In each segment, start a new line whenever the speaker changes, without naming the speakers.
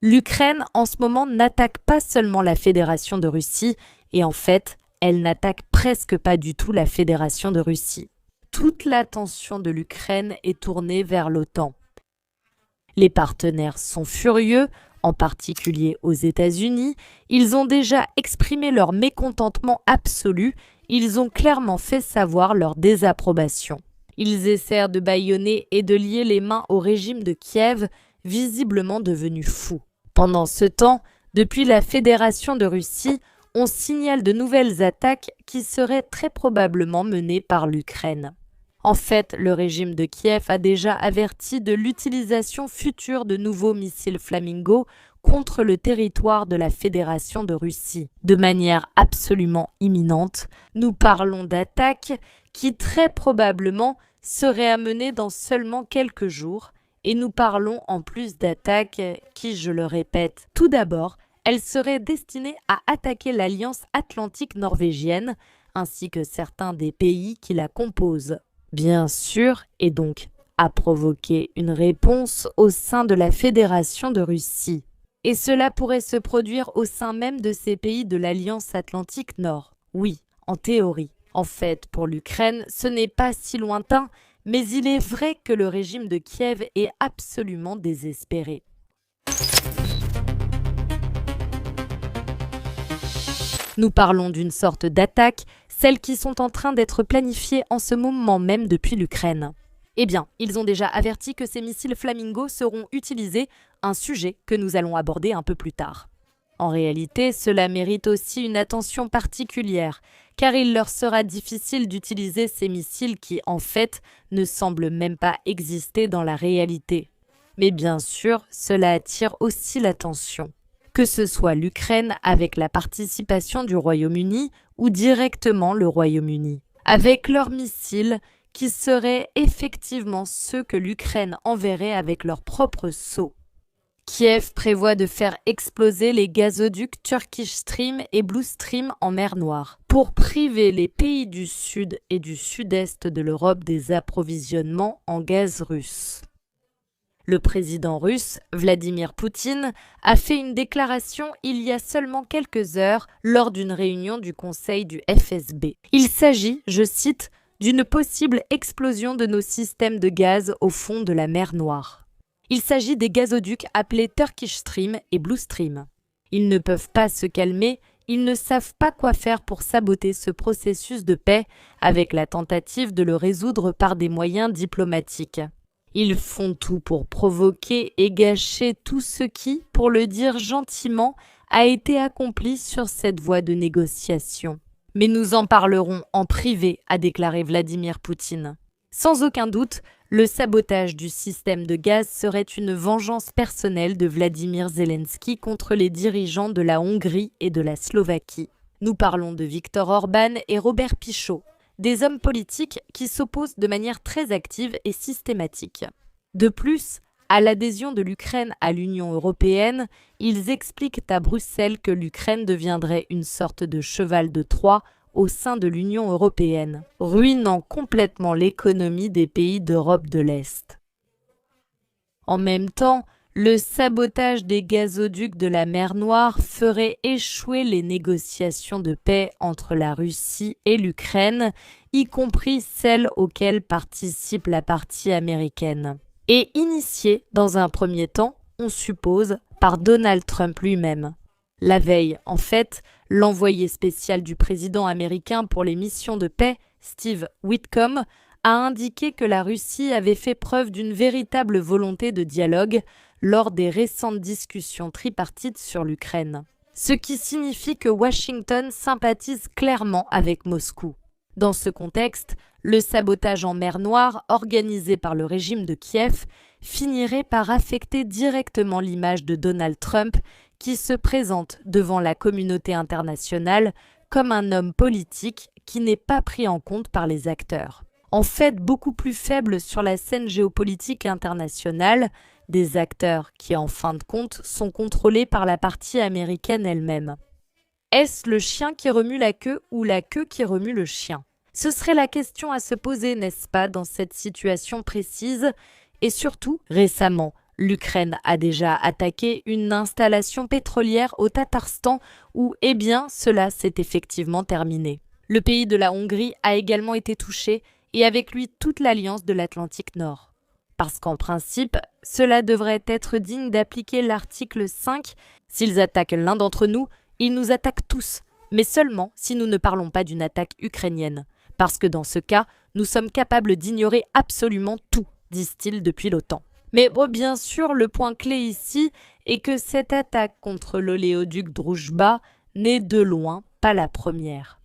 L'Ukraine, en ce moment, n'attaque pas seulement la Fédération de Russie, et en fait, elle n'attaque presque pas du tout la Fédération de Russie. Toute l'attention de l'Ukraine est tournée vers l'OTAN. Les partenaires sont furieux, en particulier aux États-Unis. Ils ont déjà exprimé leur mécontentement absolu. Ils ont clairement fait savoir leur désapprobation. Ils essayent de bâillonner et de lier les mains au régime de Kiev, visiblement devenu fou. Pendant ce temps, depuis la Fédération de Russie, on signale de nouvelles attaques qui seraient très probablement menées par l'Ukraine. En fait, le régime de Kiev a déjà averti de l'utilisation future de nouveaux missiles Flamingo contre le territoire de la Fédération de Russie. De manière absolument imminente, nous parlons d'attaques qui très probablement seraient amenées dans seulement quelques jours, et nous parlons en plus d'attaques qui, je le répète, tout d'abord, elles seraient destinées à attaquer l'Alliance atlantique norvégienne, ainsi que certains des pays qui la composent. Bien sûr, et donc à provoquer une réponse au sein de la Fédération de Russie. Et cela pourrait se produire au sein même de ces pays de l'Alliance Atlantique Nord. Oui, en théorie. En fait, pour l'Ukraine, ce n'est pas si lointain, mais il est vrai que le régime de Kiev est absolument désespéré. Nous parlons d'une sorte d'attaque, celles qui sont en train d'être planifiées en ce moment même depuis l'Ukraine. Eh bien, ils ont déjà averti que ces missiles Flamingo seront utilisés, un sujet que nous allons aborder un peu plus tard. En réalité, cela mérite aussi une attention particulière, car il leur sera difficile d'utiliser ces missiles qui, en fait, ne semblent même pas exister dans la réalité. Mais bien sûr, cela attire aussi l'attention. Que ce soit l'Ukraine avec la participation du Royaume-Uni ou directement le Royaume-Uni, avec leurs missiles qui seraient effectivement ceux que l'Ukraine enverrait avec leurs propres seaux. Kiev prévoit de faire exploser les gazoducs Turkish Stream et Blue Stream en mer Noire pour priver les pays du sud et du sud-est de l'Europe des approvisionnements en gaz russe. Le président russe, Vladimir Poutine, a fait une déclaration il y a seulement quelques heures lors d'une réunion du Conseil du FSB. Il s'agit, je cite, d'une possible explosion de nos systèmes de gaz au fond de la mer Noire. Il s'agit des gazoducs appelés Turkish Stream et Blue Stream. Ils ne peuvent pas se calmer, ils ne savent pas quoi faire pour saboter ce processus de paix avec la tentative de le résoudre par des moyens diplomatiques. Ils font tout pour provoquer et gâcher tout ce qui, pour le dire gentiment, a été accompli sur cette voie de négociation. Mais nous en parlerons en privé, a déclaré Vladimir Poutine. Sans aucun doute, le sabotage du système de gaz serait une vengeance personnelle de Vladimir Zelensky contre les dirigeants de la Hongrie et de la Slovaquie. Nous parlons de Viktor Orban et Robert Fico, des hommes politiques qui s'opposent de manière très active et systématique. De plus, à l'adhésion de l'Ukraine à l'Union européenne, ils expliquent à Bruxelles que l'Ukraine deviendrait une sorte de cheval de Troie au sein de l'Union européenne, ruinant complètement l'économie des pays d'Europe de l'Est. En même temps, le sabotage des gazoducs de la mer Noire ferait échouer les négociations de paix entre la Russie et l'Ukraine, y compris celles auxquelles participe la partie américaine. Et initiées, dans un premier temps, on suppose, par Donald Trump lui-même. La veille, en fait, l'envoyé spécial du président américain pour les missions de paix, Steve Witcomb, a indiqué que la Russie avait fait preuve d'une véritable volonté de dialogue lors des récentes discussions tripartites sur l'Ukraine. Ce qui signifie que Washington sympathise clairement avec Moscou. Dans ce contexte, le sabotage en mer Noire organisé par le régime de Kiev finirait par affecter directement l'image de Donald Trump qui se présente devant la communauté internationale comme un homme politique qui n'est pas pris en compte par les acteurs. En fait, beaucoup plus faible sur la scène géopolitique internationale, des acteurs qui, en fin de compte, sont contrôlés par la partie américaine elle-même. Est-ce le chien qui remue la queue ou la queue qui remue le chien? Ce serait la question à se poser, n'est-ce pas, dans cette situation précise? Et surtout, récemment, L'Ukraine a déjà attaqué une installation pétrolière au Tatarstan où, cela s'est effectivement terminé. Le pays de la Hongrie a également été touché et avec lui toute l'alliance de l'Atlantique Nord. Parce qu'en principe, cela devrait être digne d'appliquer l'article 5. S'ils attaquent l'un d'entre nous, ils nous attaquent tous, mais seulement si nous ne parlons pas d'une attaque ukrainienne. Parce que dans ce cas, nous sommes capables d'ignorer absolument tout, disent-ils depuis l'OTAN. Mais bien sûr, le point clé ici est que cette attaque contre l'oléoduc Druzhba n'est de loin pas la première.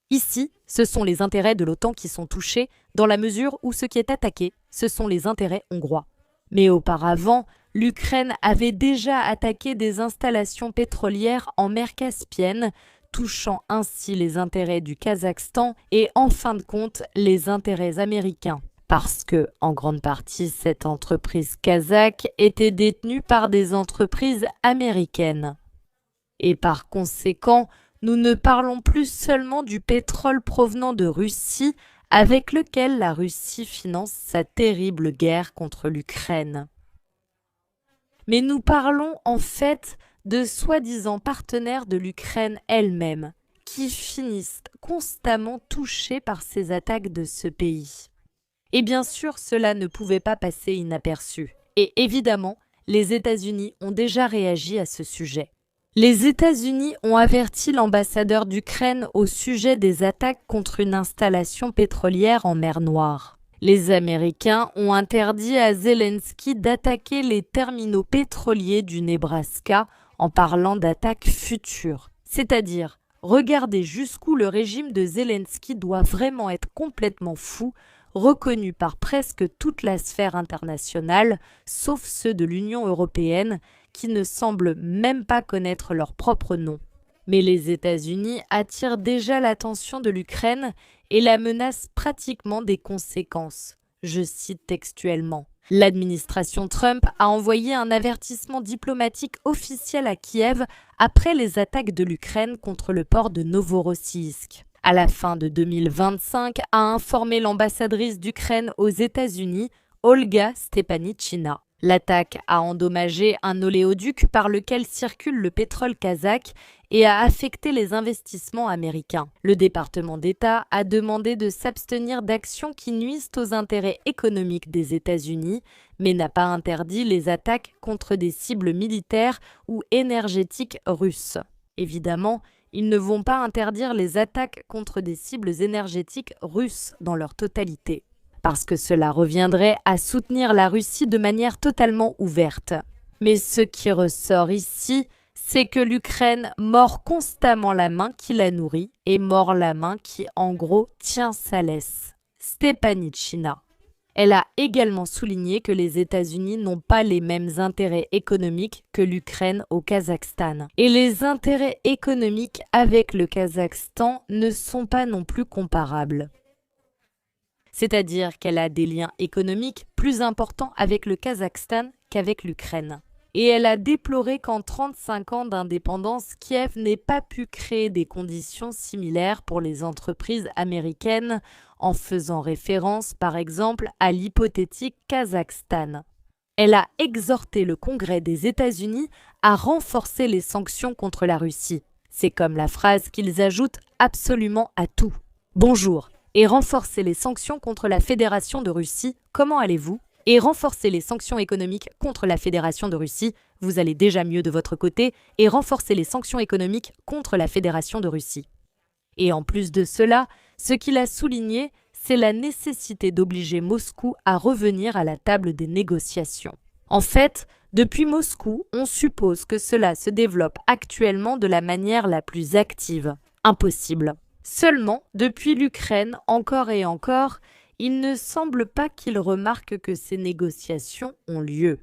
Ici, ce sont les intérêts de l'OTAN qui sont touchés, dans la mesure où ce qui est attaqué, ce sont les intérêts hongrois. Mais auparavant, l'Ukraine avait déjà attaqué des installations pétrolières en mer Caspienne, touchant ainsi les intérêts du Kazakhstan et en fin de compte les intérêts américains. Parce que, en grande partie, cette entreprise kazakh était détenue par des entreprises américaines. Et par conséquent, nous ne parlons plus seulement du pétrole provenant de Russie, avec lequel la Russie finance sa terrible guerre contre l'Ukraine. Mais nous parlons en fait de soi-disant partenaires de l'Ukraine elle-même, qui finissent constamment touchés par ces attaques de ce pays. Et bien sûr, cela ne pouvait pas passer inaperçu. Et évidemment, les États-Unis ont déjà réagi à ce sujet. Les États-Unis ont averti l'ambassadeur d'Ukraine au sujet des attaques contre une installation pétrolière en mer Noire. Les Américains ont interdit à Zelensky d'attaquer les terminaux pétroliers du Nebraska en parlant d'attaques futures. C'est-à-dire, regardez jusqu'où le régime de Zelensky doit vraiment être complètement fou, reconnu par presque toute la sphère internationale, sauf ceux de l'Union européenne, qui ne semblent même pas connaître leur propre nom. Mais les États-Unis attirent déjà l'attention de l'Ukraine et la menacent pratiquement des conséquences. Je cite textuellement. L'administration Trump a envoyé un avertissement diplomatique officiel à Kiev après les attaques de l'Ukraine contre le port de Novorossiysk. À la fin de 2025, a informé l'ambassadrice d'Ukraine aux États-Unis, Olga Stepanichina. L'attaque a endommagé un oléoduc par lequel circule le pétrole kazakh et a affecté les investissements américains. Le département d'État a demandé de s'abstenir d'actions qui nuisent aux intérêts économiques des États-Unis, mais n'a pas interdit les attaques contre des cibles militaires ou énergétiques russes. Évidemment, ils ne vont pas interdire les attaques contre des cibles énergétiques russes dans leur totalité, parce que cela reviendrait à soutenir la Russie de manière totalement ouverte. Mais ce qui ressort ici, c'est que l'Ukraine mord constamment la main qui la nourrit et mord la main qui, en gros, tient sa laisse. Stepanichina. Elle a également souligné que les États-Unis n'ont pas les mêmes intérêts économiques que l'Ukraine au Kazakhstan. Et les intérêts économiques avec le Kazakhstan ne sont pas non plus comparables. C'est-à-dire qu'elle a des liens économiques plus importants avec le Kazakhstan qu'avec l'Ukraine. Et elle a déploré qu'en 35 ans d'indépendance, Kiev n'ait pas pu créer des conditions similaires pour les entreprises américaines, en faisant référence par exemple à l'hypothétique Kazakhstan. Elle a exhorté le Congrès des États-Unis à renforcer les sanctions contre la Russie. C'est comme la phrase qu'ils ajoutent absolument à tout. Bonjour. Et renforcer les sanctions contre la Fédération de Russie, comment allez-vous? Et renforcer les sanctions économiques contre la Fédération de Russie, vous allez déjà mieux de votre côté, et renforcer les sanctions économiques contre la Fédération de Russie. Et en plus de cela, ce qu'il a souligné, c'est la nécessité d'obliger Moscou à revenir à la table des négociations. En fait, depuis Moscou, on suppose que cela se développe actuellement de la manière la plus active. Impossible. Seulement, depuis l'Ukraine, encore et encore, il ne semble pas qu'il remarque que ces négociations ont lieu.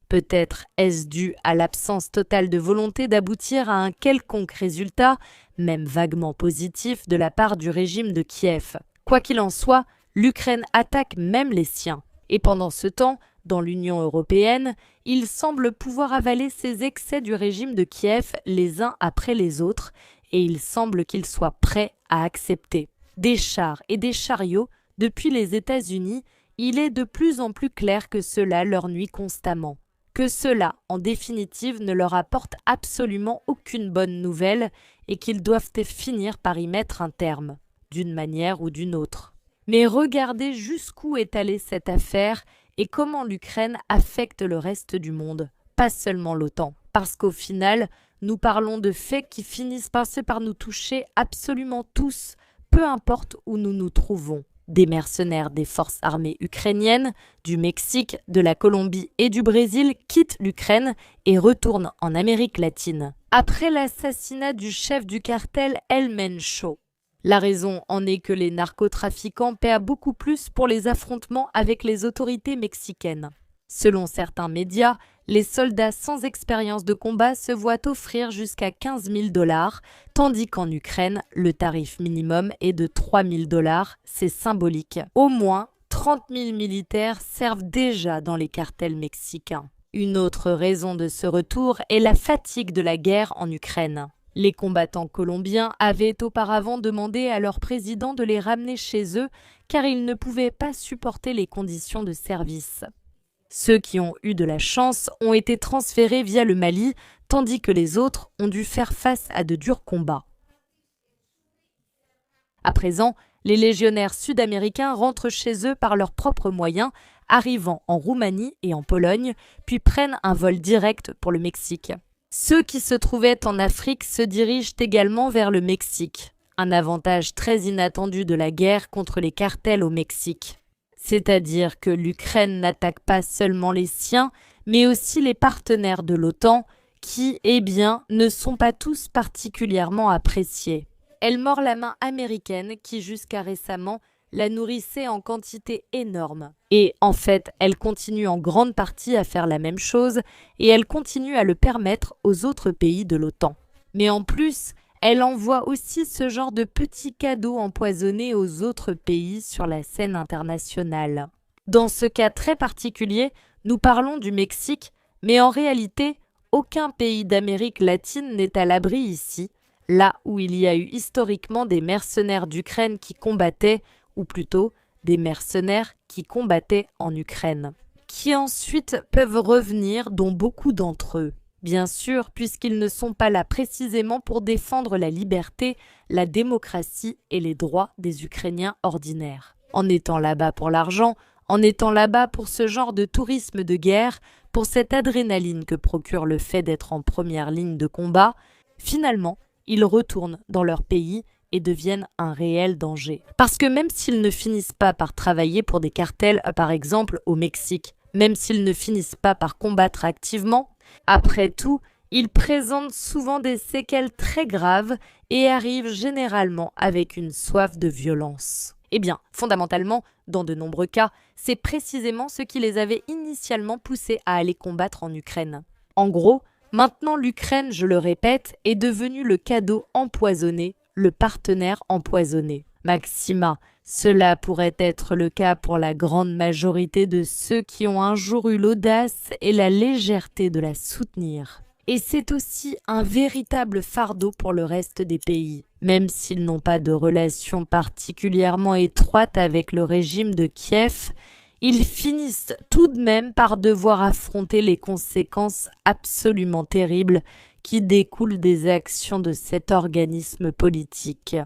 Peut-être est-ce dû à l'absence totale de volonté d'aboutir à un quelconque résultat, même vaguement positif, de la part du régime de Kiev. Quoi qu'il en soit, l'Ukraine attaque même les siens. Et pendant ce temps, dans l'Union européenne, il semble pouvoir avaler ces excès du régime de Kiev les uns après les autres, et il semble qu'il soit prêt à accepter. Des chars et des chariots, depuis les États-Unis, il est de plus en plus clair que cela leur nuit constamment. que cela, en définitive, ne leur apporte absolument aucune bonne nouvelle et qu'ils doivent finir par y mettre un terme, d'une manière ou d'une autre. Mais regardez jusqu'où est allée cette affaire et comment l'Ukraine affecte le reste du monde, pas seulement l'OTAN. Parce qu'au final, nous parlons de faits qui finissent par nous toucher absolument tous, peu importe où nous nous trouvons. Des mercenaires des forces armées ukrainiennes, du Mexique, de la Colombie et du Brésil quittent l'Ukraine et retournent en Amérique latine. Après l'assassinat du chef du cartel El Mencho. La raison en est que les narcotrafiquants paient beaucoup plus pour les affrontements avec les autorités mexicaines. Selon certains médias, les soldats sans expérience de combat se voient offrir jusqu'à 15 000 $, tandis qu'en Ukraine, le tarif minimum est de 3 000 $, c'est symbolique. Au moins 30 000 militaires servent déjà dans les cartels mexicains. Une autre raison de ce retour est la fatigue de la guerre en Ukraine. Les combattants colombiens avaient auparavant demandé à leur président de les ramener chez eux car ils ne pouvaient pas supporter les conditions de service. Ceux qui ont eu de la chance ont été transférés via le Mali, tandis que les autres ont dû faire face à de durs combats. À présent, les légionnaires sud-américains rentrent chez eux par leurs propres moyens, arrivant en Roumanie et en Pologne, puis prennent un vol direct pour le Mexique. Ceux qui se trouvaient en Afrique se dirigent également vers le Mexique, un avantage très inattendu de la guerre contre les cartels au Mexique. C'est-à-dire que l'Ukraine n'attaque pas seulement les siens, mais aussi les partenaires de l'OTAN qui, ne sont pas tous particulièrement appréciés. Elle mord la main américaine qui, jusqu'à récemment, la nourrissait en quantité énorme. Et en fait, elle continue en grande partie à faire la même chose et elle continue à le permettre aux autres pays de l'OTAN. Mais en plus, elle envoie aussi ce genre de petits cadeaux empoisonnés aux autres pays sur la scène internationale. Dans ce cas très particulier, nous parlons du Mexique, mais en réalité, aucun pays d'Amérique latine n'est à l'abri ici, là où il y a eu historiquement des mercenaires d'Ukraine qui combattaient, ou plutôt des mercenaires qui combattaient en Ukraine, qui ensuite peuvent revenir, dont beaucoup d'entre eux. Bien sûr, puisqu'ils ne sont pas là précisément pour défendre la liberté, la démocratie et les droits des Ukrainiens ordinaires. En étant là-bas pour l'argent, en étant là-bas pour ce genre de tourisme de guerre, pour cette adrénaline que procure le fait d'être en première ligne de combat, finalement, ils retournent dans leur pays et deviennent un réel danger. Parce que même s'ils ne finissent pas par travailler pour des cartels, par exemple au Mexique, même s'ils ne finissent pas par combattre activement, après tout, ils présentent souvent des séquelles très graves et arrivent généralement avec une soif de violence. Eh bien, fondamentalement, dans de nombreux cas, c'est précisément ce qui les avait initialement poussés à aller combattre en Ukraine. En gros, maintenant l'Ukraine, je le répète, est devenue le cadeau empoisonné, le partenaire empoisonné. Maxima, cela pourrait être le cas pour la grande majorité de ceux qui ont un jour eu l'audace et la légèreté de la soutenir. Et c'est aussi un véritable fardeau pour le reste des pays. Même s'ils n'ont pas de relation particulièrement étroite avec le régime de Kiev, ils finissent tout de même par devoir affronter les conséquences absolument terribles qui découlent des actions de cet organisme politique.